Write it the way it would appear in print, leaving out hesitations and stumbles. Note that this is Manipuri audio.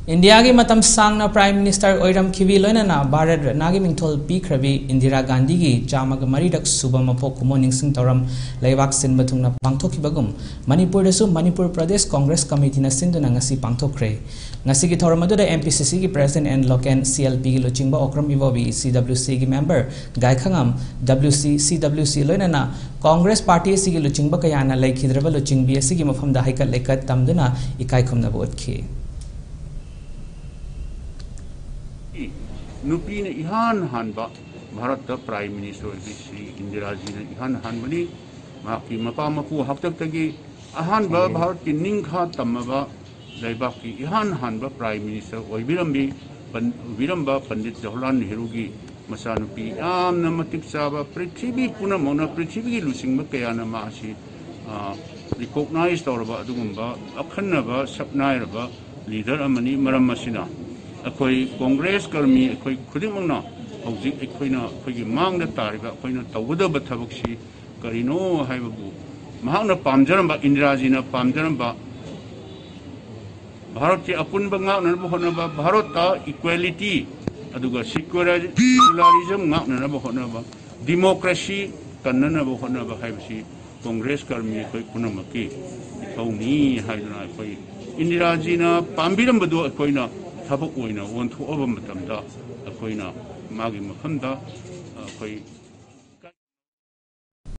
इंडिया की मतम सांगना प्राइम मिनिस्टर ओइरम खिबी लोइना भारत रत्न की मिंथोल पीख्रबी इंदिरा गांधी की चामग मरीदक सुबा मपok kumon ningshing thouram leibak sinba thungna pangthokhibagum Manipur desu Manipur Pradesh Congress Committee na sinduna ngasi pangthokhre ngasi ki thouram aduda MPCC ki president and local CLP ki luchingba okram ibobi CWC ki member gai khangam CWC loina Congress party si ki luchingba kayana laikhidraba luchingbi si ki mafamda haikat lekat tamduna ikai khumna bodkhi नुपी ने इहान हानबा भारत का प्राइम मिनिस्टर श्री इंदिरा जी ने इहान हानबनी माकी मपा मपू हफ्तक तगी अहानबा भारत की निंखा तमबा लेबाक की इहान हानबा प्राइम मिनिस्टर ओइबिरंबी विरंबा पंडित जवाहरलाल नेहरू की मसानुपी यामना मतिक चाबा पृथ्वी पुनमोना पृथ्वी की लुसिंग कयाना मासी रिकॉग्नाइज तौरबा अदुगुंबा अखन्नबा सपनायरबा लीडर अमनी मरम मसिना अखोई कांग्रेस कर्मी अखोई खुदिमंगना हौजिक अखोइना अखोइगी मांगना तारिबा अखोइना तौगदब थबकसी करिनो हाइबबु महांगना पामजरंबा इंदिरा जीना पामजरंबा भारत के अपुनबा ngaknanaba honaba भारता इक्वालिटी अदुगा सेक्युलरिज्म ngaknanaba honaba डेमोक्रेसी कन्ननaba honaba हाइबसी कांग्रेस कर्मी अखोइ पुनमकी इथौनी हाइदना अखोइ इंदिरा जीना पामबिरंबदु अखोइना थबक ओइना वंथोअब मतमदा अखोइना मागी मफमदा अखोइ